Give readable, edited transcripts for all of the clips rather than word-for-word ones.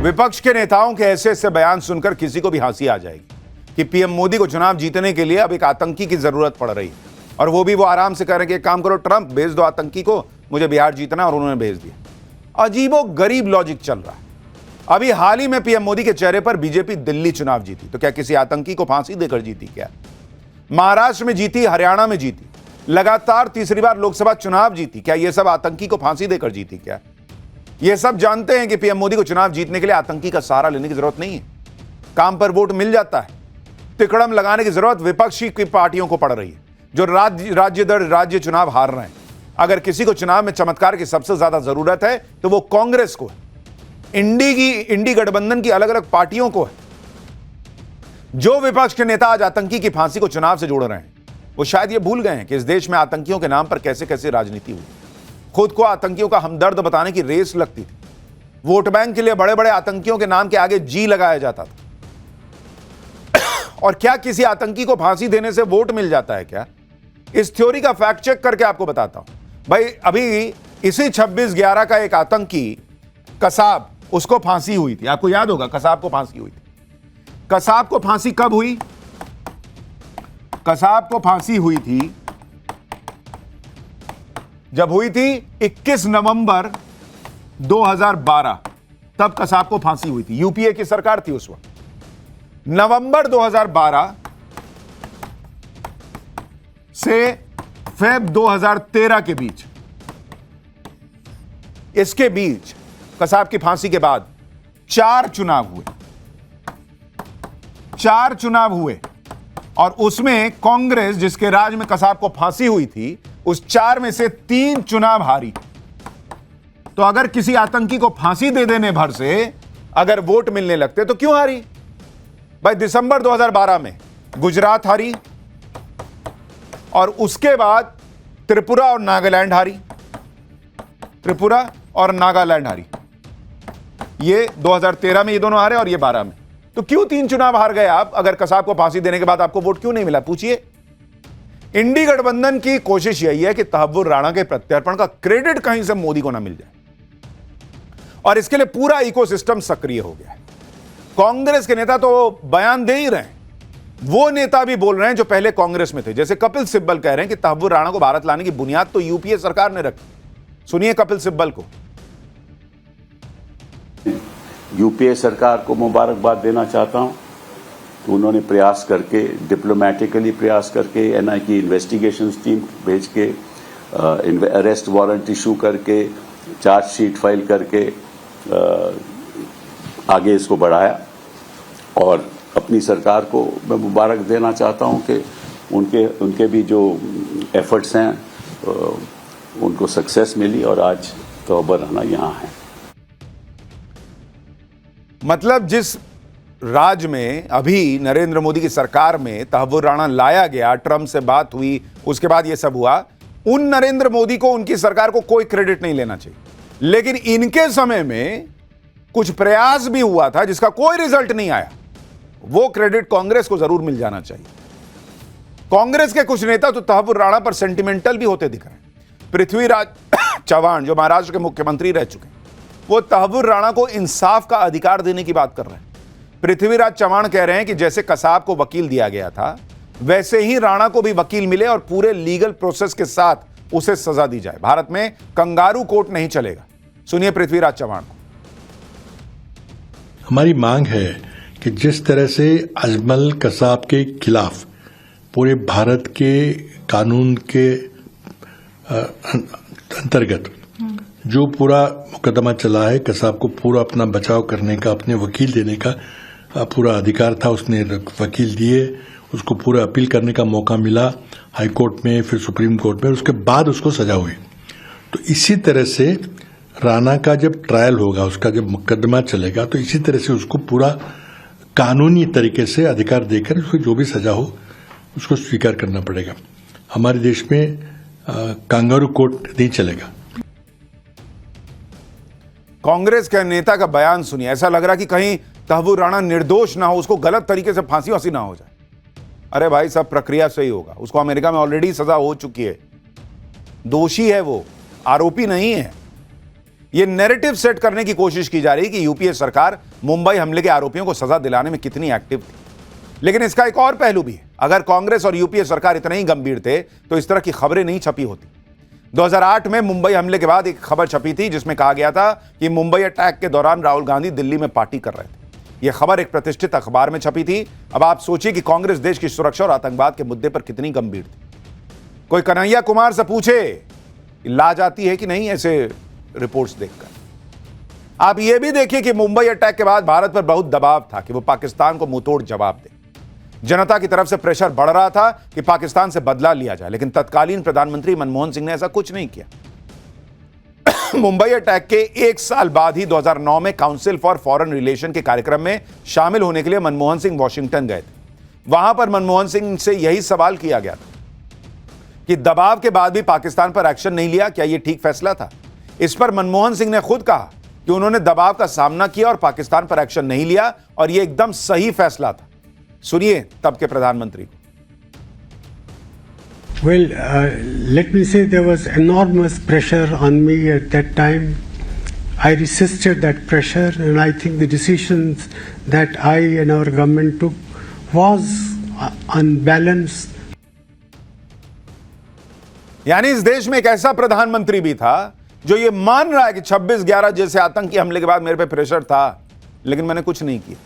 विपक्ष के नेताओं के ऐसे ऐसे बयान सुनकर किसी को भी हंसी आ जाएगी कि पीएम मोदी को चुनाव जीतने के लिए अब एक आतंकी की जरूरत पड़ रही है, और वो आराम से कह रहे हैं कि एक काम करो ट्रंप, भेज दो आतंकी को, मुझे बिहार जीतना, और उन्होंने भेज दिया। अजीबो गरीब लॉजिक चल रहा है। अभी हाल ही में पीएम मोदी के चेहरे पर बीजेपी दिल्ली चुनाव जीती, तो क्या किसी आतंकी को फांसी देकर जीती? क्या महाराष्ट्र में जीती, हरियाणा में जीती, लगातार तीसरी बार लोकसभा चुनाव जीती, क्या यह सब आतंकी को फांसी देकर जीती? क्या ये सब जानते हैं कि पीएम मोदी को चुनाव जीतने के लिए आतंकी का सहारा लेने की जरूरत नहीं है, काम पर वोट मिल जाता है। तिकड़म लगाने की जरूरत विपक्षी की पार्टियों को पड़ रही है, जो राज्य दर राज्य चुनाव हार रहे हैं। अगर किसी को चुनाव में चमत्कार की सबसे ज्यादा जरूरत है तो वो कांग्रेस को है, इंडी गठबंधन की अलग अलग पार्टियों को है। जो विपक्ष के नेता आज आतंकी की फांसी को चुनाव से जोड़ रहे हैं, वो शायद ये भूल गए हैं कि इस देश में आतंकियों के नाम पर कैसे कैसे राजनीति हुई। खुद को आतंकियों का हमदर्द बताने की रेस लगती थी। वोट बैंक के लिए बड़े बड़े आतंकियों के नाम के आगे जी लगाया जाता था। और क्या किसी आतंकी को फांसी देने से वोट मिल जाता है? क्या इस थ्योरी का फैक्ट चेक करके आपको बताता हूं भाई। अभी इसी 26/11 का एक आतंकी कसाब, उसको फांसी हुई थी, आपको याद होगा, कसाब को फांसी हुई थी। कसाब को फांसी कब हुई? कसाब को फांसी हुई थी जब हुई थी 21 नवंबर 2012, तब कसाब को फांसी हुई थी। यूपीए की सरकार थी उस वक्त। नवंबर 2012 से फेब 2013 के बीच, इसके बीच कसाब की फांसी के बाद 4 चुनाव हुए। 4 चुनाव हुए और उसमें कांग्रेस, जिसके राज में कसाब को फांसी हुई थी, उस 4 में से 3 चुनाव हारी। तो अगर किसी आतंकी को फांसी दे देने भर से अगर वोट मिलने लगते तो क्यों हारी? भाई दिसंबर 2012 में गुजरात हारी, और उसके बाद त्रिपुरा और नागालैंड हारी। त्रिपुरा और नागालैंड हारी, ये 2013 में ये दोनों हारे और ये 12 में। तो क्यों 3 चुनाव हार गए आप? अगर कसाब को फांसी देने के बाद आपको वोट क्यों नहीं मिला? पूछिए। इंडी गठबंधन की कोशिश यही है कि तहव्वुर राणा के प्रत्यर्पण का क्रेडिट कहीं से मोदी को ना मिल जाए, और इसके लिए पूरा इकोसिस्टम सक्रिय हो गया है। कांग्रेस के नेता तो बयान दे ही रहे हैं, वो नेता भी बोल रहे हैं जो पहले कांग्रेस में थे, जैसे कपिल सिब्बल कह रहे हैं कि तहव्वुर राणा को भारत लाने की बुनियाद तो यूपीए सरकार ने रखी। सुनिए कपिल सिब्बल को। यूपीए सरकार को मुबारकबाद देना चाहता हूं तो उन्होंने प्रयास करके, डिप्लोमेटिकली प्रयास करके, एनआई की इन्वेस्टिगेशन टीम भेज के, अरेस्ट वारंट इशू करके, चार्जशीट फाइल करके आगे इसको बढ़ाया। और अपनी सरकार को मैं मुबारक देना चाहता हूं कि उनके भी जो एफर्ट्स हैं उनको सक्सेस मिली और आज तहव्वुर राणा यहां है। मतलब जिस राज्य में अभी नरेंद्र मोदी की सरकार में तहव्वुर राणा लाया गया, ट्रंप से बात हुई, उसके बाद यह सब हुआ, उन नरेंद्र मोदी को, उनकी सरकार को कोई क्रेडिट नहीं लेना चाहिए। लेकिन इनके समय में कुछ प्रयास भी हुआ था जिसका कोई रिजल्ट नहीं आया, वो क्रेडिट कांग्रेस को जरूर मिल जाना चाहिए। कांग्रेस के कुछ नेता तो तहव्वुर राणा पर सेंटिमेंटल भी होते दिख रहे हैं। पृथ्वीराज चव्हाण, जो महाराष्ट्र के मुख्यमंत्री रह चुके हैं, वो तहव्वुर राणा को इंसाफ का अधिकार देने की बात कर रहे हैं। पृथ्वीराज चव्हाण कह रहे हैं कि जैसे कसाब को वकील दिया गया था, वैसे ही राणा को भी वकील मिले और पूरे लीगल प्रोसेस के साथ उसे सजा दी जाए। भारत में कंगारू कोर्ट नहीं चलेगा। सुनिए पृथ्वीराज चव्हाण को। हमारी मांग है कि जिस तरह से अजमल कसाब के खिलाफ पूरे भारत के कानून के अंतर्गत जो पूरा मुकदमा चला है, कसाब को पूरा अपना बचाव करने का, अपने वकील देने का पूरा अधिकार था, उसने वकील दिए, उसको पूरा अपील करने का मौका मिला हाई कोर्ट में, फिर सुप्रीम कोर्ट में, उसके बाद उसको सजा हुई। तो इसी तरह से राणा का जब ट्रायल होगा, उसका जब मुकदमा चलेगा, तो इसी तरह से उसको पूरा कानूनी तरीके से अधिकार देकर उसको जो भी सजा हो उसको स्वीकार करना पड़ेगा। हमारे देश में कंगारू कोर्ट नहीं चलेगा। कांग्रेस के नेता का बयान सुनिए, ऐसा लग रहा कि कहीं तहव्वुर राणा निर्दोष ना हो, उसको गलत तरीके से फांसी वासी ना हो जाए। अरे भाई, सब प्रक्रिया से ही होगा। उसको अमेरिका में ऑलरेडी सजा हो चुकी है, दोषी है वो, आरोपी नहीं है। यह नैरेटिव सेट करने की कोशिश की जा रही है कि यूपीए सरकार मुंबई हमले के आरोपियों को सजा दिलाने में कितनी एक्टिव थी। लेकिन इसका एक और पहलू भी है। अगर कांग्रेस और यूपीए सरकार इतने ही गंभीर थे तो इस तरह की खबरें नहीं छपी होती। 2008 में मुंबई हमले के बाद एक खबर छपी थी जिसमें कहा गया था कि मुंबई अटैक के दौरान राहुल गांधी दिल्ली में पार्टी कर रहे थे। यह खबर एक प्रतिष्ठित अखबार में छपी थी। अब आप सोचिए कि कांग्रेस देश की सुरक्षा और आतंकवाद के मुद्दे पर कितनी गंभीर थी। कोई कन्हैया कुमार से पूछे, लाज आती है कि नहीं ऐसे रिपोर्ट्स देखकर। आप यह भी देखिए कि मुंबई अटैक के बाद भारत पर बहुत दबाव था कि वो पाकिस्तान को मुंहतोड़ जवाब दे। जनता की तरफ से प्रेशर बढ़ रहा था कि पाकिस्तान से बदला लिया जाए, लेकिन तत्कालीन प्रधानमंत्री मनमोहन सिंह ने ऐसा कुछ नहीं किया। मुंबई अटैक के एक साल बाद ही 2009 में काउंसिल फॉर फॉरेन रिलेशन के कार्यक्रम में शामिल होने के लिए मनमोहन सिंह वॉशिंगटन गए थे। वहां पर मनमोहन सिंह से यही सवाल किया गया था कि दबाव के बाद भी पाकिस्तान पर एक्शन नहीं लिया, क्या यह ठीक फैसला था? इस पर मनमोहन सिंह ने खुद कहा कि उन्होंने दबाव का सामना किया और पाकिस्तान पर एक्शन नहीं लिया और यह एकदम सही फैसला था। सुनिए तब के प्रधानमंत्री को। Well, let me say there was enormous pressure on me at that time. I resisted that pressure, and I think the decisions that I and our government took was unbalanced. यानी इस देश में एक ऐसा प्रधानमंत्री भी था जो ये मान रहा है कि 26/11 जैसे आतंकी हमले के बाद मेरे पे प्रेशर था, लेकिन मैंने कुछ नहीं किया।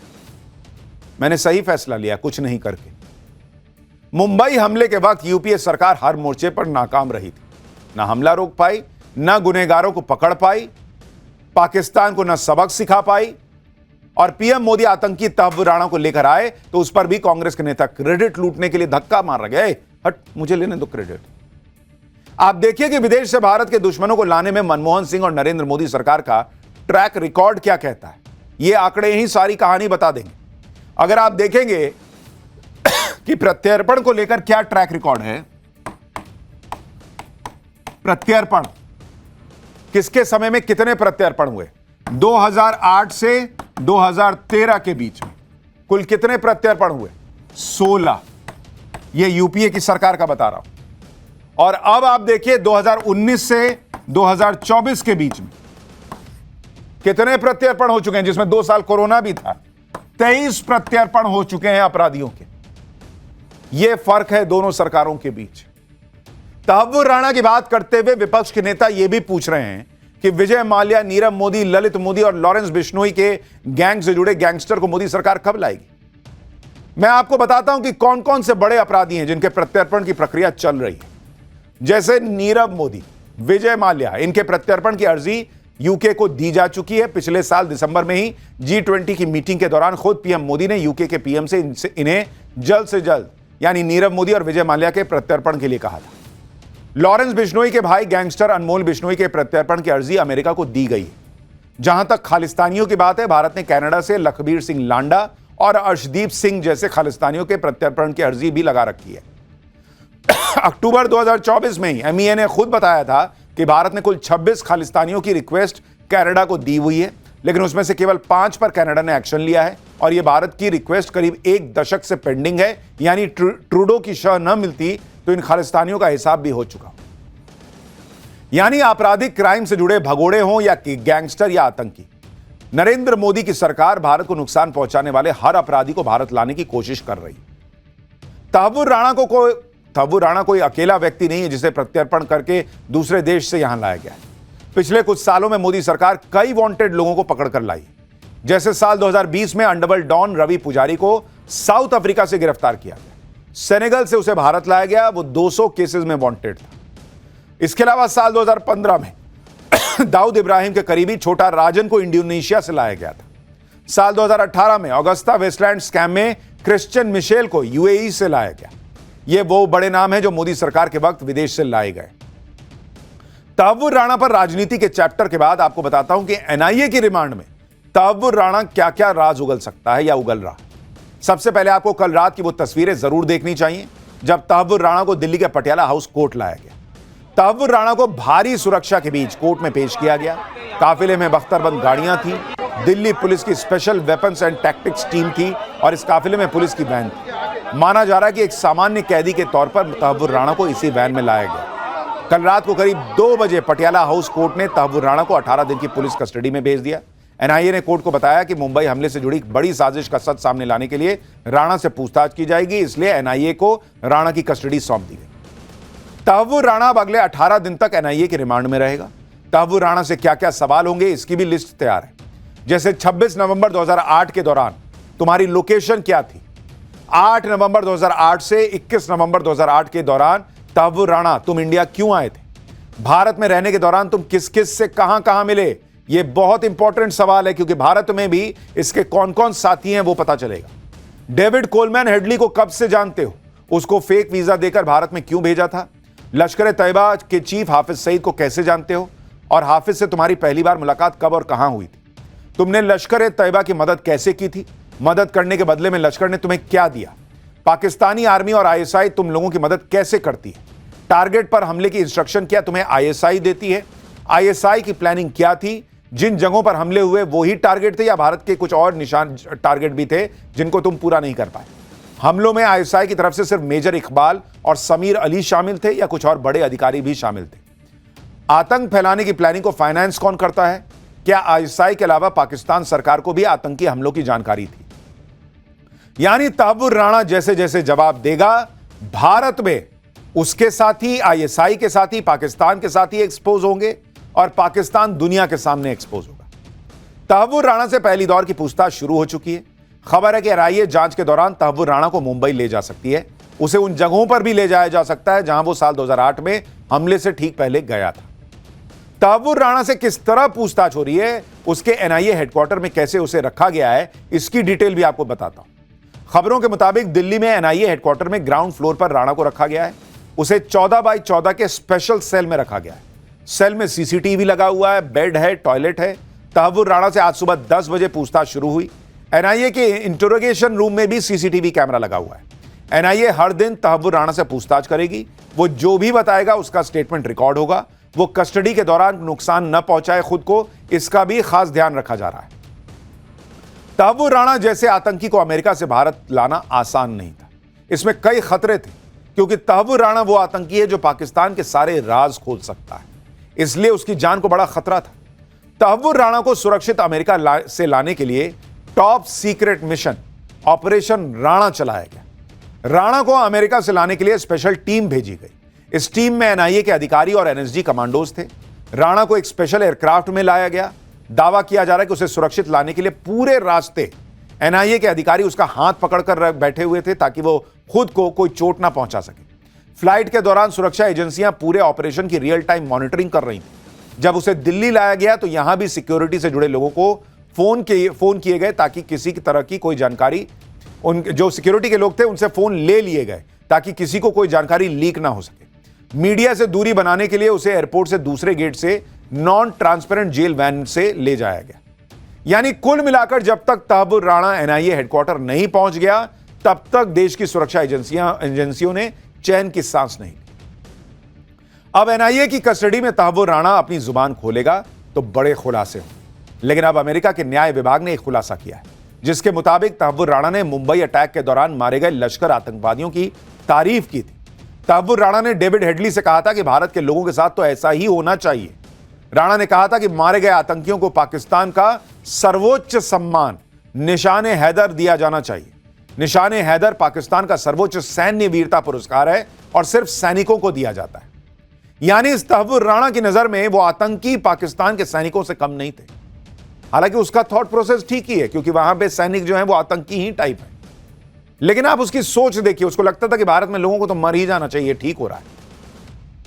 मैंने सही फैसला लिया कुछ नहीं करके। मुंबई हमले के वक्त यूपीए सरकार हर मोर्चे पर नाकाम रही थी। ना हमला रोक पाई, ना गुनहगारों को पकड़ पाई, पाकिस्तान को ना सबक सिखा पाई। और पीएम मोदी आतंकी तहव्वुर राणा को लेकर आए तो उस पर भी कांग्रेस के नेता क्रेडिट लूटने के लिए धक्का मार गए। हट, मुझे लेने दो क्रेडिट। आप देखिए कि विदेश से भारत के दुश्मनों को लाने में मनमोहन सिंह और नरेंद्र मोदी सरकार का ट्रैक रिकॉर्ड क्या कहता है। ये आंकड़े ही सारी कहानी बता देंगे। अगर आप देखेंगे कि प्रत्यर्पण को लेकर क्या ट्रैक रिकॉर्ड है, प्रत्यर्पण किसके समय में कितने प्रत्यर्पण हुए, 2008 से 2013 के बीच में कुल कितने प्रत्यर्पण हुए, 16। यह यूपीए की सरकार का बता रहा हूं। और अब आप देखिए 2019 से 2024 के बीच में कितने प्रत्यर्पण हो चुके हैं, जिसमें 2 साल कोरोना भी था। 23 प्रत्यर्पण हो चुके हैं अपराधियों के। यह फर्क है दोनों सरकारों के बीच। तहव्वुर राणा की बात करते हुए विपक्ष के नेता यह भी पूछ रहे हैं कि विजय माल्या, नीरव मोदी, ललित मोदी और लॉरेंस बिश्नोई के गैंग से जुड़े गैंगस्टर को मोदी सरकार कब लाएगी। मैं आपको बताता हूं कि कौन कौन से बड़े अपराधी हैं जिनके प्रत्यर्पण की प्रक्रिया चल रही है। जैसे नीरव मोदी, विजय माल्या, इनके प्रत्यर्पण की अर्जी यूके को दी जा चुकी है। पिछले साल दिसंबर में ही G20 की मीटिंग के दौरान खुद पीएम मोदी ने यूके के पीएम से इन्हें जल्द से जल्द, यानी नीरव मोदी और विजय माल्या के प्रत्यर्पण के लिए कहा था। लॉरेंस बिश्नोई के भाई गैंगस्टर अनमोल बिश्नोई के प्रत्यर्पण की अर्जी अमेरिका को दी गई है। जहां तक खालिस्तानियों की बात है, भारत ने कनाडा से लखबीर सिंह लांडा और अर्शदीप सिंह जैसे खालिस्तानियों के प्रत्यर्पण की अर्जी भी लगा रखी है। अक्टूबर 2024 में ही MEA ने खुद बताया था कि भारत ने कुल 26 खालिस्तानियों की रिक्वेस्ट कनाडा को दी हुई है, लेकिन उसमें से केवल 5 पर कनाडा ने एक्शन लिया है। और यह भारत की रिक्वेस्ट करीब 1 दशक से पेंडिंग है, यानी ट्रूडो की शह न मिलती तो इन खालिस्तानियों का हिसाब भी हो चुका। यानी आपराधिक क्राइम से जुड़े भगोड़े हों या गैंगस्टर या आतंकी, नरेंद्र मोदी की सरकार भारत को नुकसान पहुंचाने वाले हर अपराधी को भारत लाने की कोशिश कर रही है। तहव्वुर राणा कोई अकेला व्यक्ति नहीं है जिसे प्रत्यर्पण करके दूसरे देश से यहां लाया गया है। पिछले कुछ सालों में मोदी सरकार कई वांटेड लोगों को पकड़कर लाई। जैसे साल 2020 में अंडरवर्ल्ड डॉन रवि पुजारी को साउथ अफ्रीका से गिरफ्तार किया गया, सेनेगल से उसे भारत लाया गया, वो 200 केसेस में वांटेड था। इसके अलावा साल 2015 में दाऊद इब्राहिम के करीबी छोटा राजन को इंडोनेशिया से लाया गया था। साल 2018 में ऑगस्टा वेस्टलैंड स्कैम में क्रिश्चियन मिशेल को UAE से लाया गया। ये वो बड़े नाम हैं जो मोदी सरकार के वक्त विदेश से लाए गए। तहव्वुर राणा पर राजनीति के चैप्टर के बाद आपको बताता हूं कि NIA की रिमांड में तहव्वुर राणा क्या क्या राज उगल सकता है या उगल रहा। सबसे पहले आपको कल रात की वो तस्वीरें जरूर देखनी चाहिए जब तहव्वुर राणा को दिल्ली के पटियाला हाउस कोर्ट लाया गया। तहव्वुर राणा को भारी सुरक्षा के बीच कोर्ट में पेश किया गया। काफिले में बख्तरबंद गाड़ियां थी, दिल्ली पुलिस की special weapons and tactics team थी और इस काफिले में पुलिस की वैन थी। माना जा रहा है कि एक सामान्य कैदी के तौर पर तहव्वुर राणा को इसी वैन में लाया गया। कल रात को करीब 2 बजे पटियाला हाउस कोर्ट ने तहव्वुर राणा को 18 दिन की पुलिस कस्टडी में भेज दिया। एनआईए ने कोर्ट को बताया कि मुंबई हमले से जुड़ी बड़ी साजिश का सच सामने लाने के लिए राणा से पूछताछ की जाएगी, इसलिए एनआईए को राणा की कस्टडी सौंप दी गई। तहव्वुर राणा अब अगले 18 दिन तक एनआईए के रिमांड में रहेगा। तहव्वुर राणा से क्या क्या सवाल होंगे इसकी भी लिस्ट तैयार है। जैसे 26 नवंबर 2008 के दौरान तुम्हारी लोकेशन क्या थी, 8 नवंबर 2008 से 21 नवंबर 2008 के दौरान तहव्वुर राणा तुम इंडिया क्यों आए थे, भारत में रहने के दौरान तुम किस किस से कहां कहां मिले। यह बहुत इंपॉर्टेंट सवाल है क्योंकि भारत में भी इसके कौन कौन साथी हैं वो पता चलेगा। डेविड कोलमैन हेडली को कब से जानते हो, उसको फेक वीजा देकर भारत में क्यों भेजा था। लश्कर तैयबा के चीफ हाफिज सईद को कैसे जानते हो और हाफिज से तुम्हारी पहली बार मुलाकात कब और कहां हुई थी। तुमने लश्कर तैयबा की मदद कैसे की थी, मदद करने के बदले में लश्कर ने तुम्हें क्या दिया। पाकिस्तानी आर्मी और आईएसआई तुम लोगों की मदद कैसे करती है। टारगेट पर हमले की इंस्ट्रक्शन क्या तुम्हें आईएसआई देती है। आईएसआई की प्लानिंग क्या थी, जिन जगहों पर हमले हुए वो ही टारगेट थे या भारत के कुछ और निशान टारगेट भी थे जिनको तुम पूरा नहीं कर पाए। हमलों में आईएसआई की तरफ से सिर्फ मेजर इकबाल और समीर अली शामिल थे या कुछ और बड़े अधिकारी भी शामिल थे। आतंक फैलाने की प्लानिंग को फाइनेंस कौन करता है। क्या आईएसआई के अलावा पाकिस्तान सरकार को भी आतंकी हमलों की जानकारी थी। यानी तहव्वुर राणा जैसे जैसे जवाब देगा, भारत में उसके साथी, आईएसआई के साथी, पाकिस्तान के साथी एक्सपोज होंगे और पाकिस्तान दुनिया के सामने एक्सपोज होगा। तहव्वुर राणा से पहली दौर की पूछताछ शुरू हो चुकी है। खबर है कि एनआईए जांच के दौरान तहव्वुर राणा को मुंबई ले जा सकती है। उसे उन जगहों पर भी ले जाया जा सकता है जहां वो साल 2008 में हमले से ठीक पहले गया था। तहव्वुर राणा से किस तरह पूछताछ हो रही है, उसके एनआईए हेडक्वार्टर में कैसे उसे रखा गया है, इसकी डिटेल भी आपको बताता हूं। खबरों के मुताबिक दिल्ली में एनआईए हेडक्वार्टर में ग्राउंड फ्लोर पर राणा को रखा गया है। उसे 14 बाई 14 के स्पेशल सेल में रखा गया है। सेल में सीसीटीवी लगा हुआ है, बेड है, टॉयलेट है। तहव्वुर राणा से आज सुबह 10 बजे पूछताछ शुरू हुई। एनआईए के इंटरोगेशन रूम में भी सीसीटीवी कैमरा लगा हुआ है। एनआईए हर दिन तहव्वुर राणा से पूछताछ करेगी। वो जो भी बताएगा उसका स्टेटमेंट रिकॉर्ड होगा। वो कस्टडी के दौरान नुकसान न पहुंचाए खुद को, इसका भी खास ध्यान रखा जा रहा है। तहव्वुर राणा जैसे आतंकी को अमेरिका से भारत लाना आसान नहीं था। इसमें कई खतरे थे क्योंकि तहव्वुर राणा वो आतंकी है जो पाकिस्तान के सारे राज खोल सकता है, इसलिए उसकी जान को बड़ा खतरा था। तहव्वुर राणा को सुरक्षित अमेरिका से लाने के लिए top secret mission operation Rana चलाया गया। राणा को अमेरिका से लाने के लिए स्पेशल टीम भेजी गई। इस टीम में एनआईए के अधिकारी और एनएसजी कमांडोज थे। राणा को एक स्पेशल एयरक्राफ्ट में लाया गया। दावा किया जा रहा है कि उसे सुरक्षित लाने के लिए पूरे रास्ते एनआईए के अधिकारी उसका हाथ पकड़कर बैठे हुए थे ताकि वो खुद को कोई चोट ना पहुंचा सके। फ्लाइट के दौरान सुरक्षा एजेंसियां पूरे ऑपरेशन की रियल टाइम मॉनिटरिंग कर रही थी। जब उसे दिल्ली लाया गया तो यहां भी सिक्योरिटी से जुड़े लोगों को फोन किए गए ताकि किसी की तरह की कोई जानकारी, उन जो सिक्योरिटी के लोग थे उनसे फोन ले लिए गए ताकि किसी को कोई जानकारी लीक ना हो सके। मीडिया से दूरी बनाने के लिए उसे एयरपोर्ट से दूसरे गेट से नॉन ट्रांसपेरेंट जेल वैन से ले जाया गया। यानी कुल मिलाकर जब तक तहव्वुर राणा एनआईए हेडक्वार्टर नहीं पहुंच गया तब तक देश की सुरक्षा एजेंसियों ने चैन की सांस नहीं ली। अब एनआईए की कस्टडी में तहव्वुर राणा अपनी जुबान खोलेगा तो बड़े खुलासे होंगे। लेकिन अब अमेरिका के न्याय विभाग ने एक खुलासा किया है जिसके मुताबिक तहव्वुर राणा ने मुंबई अटैक के दौरान मारे गए लश्कर आतंकवादियों की तारीफ की थी। तहव्वुर राणा ने डेविड हेडली से कहा था कि भारत के लोगों के साथ तो ऐसा ही होना चाहिए। राणा ने कहा था कि मारे गए आतंकियों को पाकिस्तान का सर्वोच्च सम्मान निशाने हैदर दिया जाना चाहिए। निशाने हैदर पाकिस्तान का सर्वोच्च सैन्य वीरता पुरस्कार है और सिर्फ सैनिकों को दिया जाता है। यानी इस तहव्वुर राणा की नजर में वो आतंकी पाकिस्तान के सैनिकों से कम नहीं थे। हालांकि उसका थॉट प्रोसेस ठीक ही है क्योंकि वहां पे सैनिक जो है वो आतंकी ही टाइप है। लेकिन आप उसकी सोच देखिए, उसको लगता था कि भारत में लोगों को तो मर ही जाना चाहिए, ठीक हो रहा है।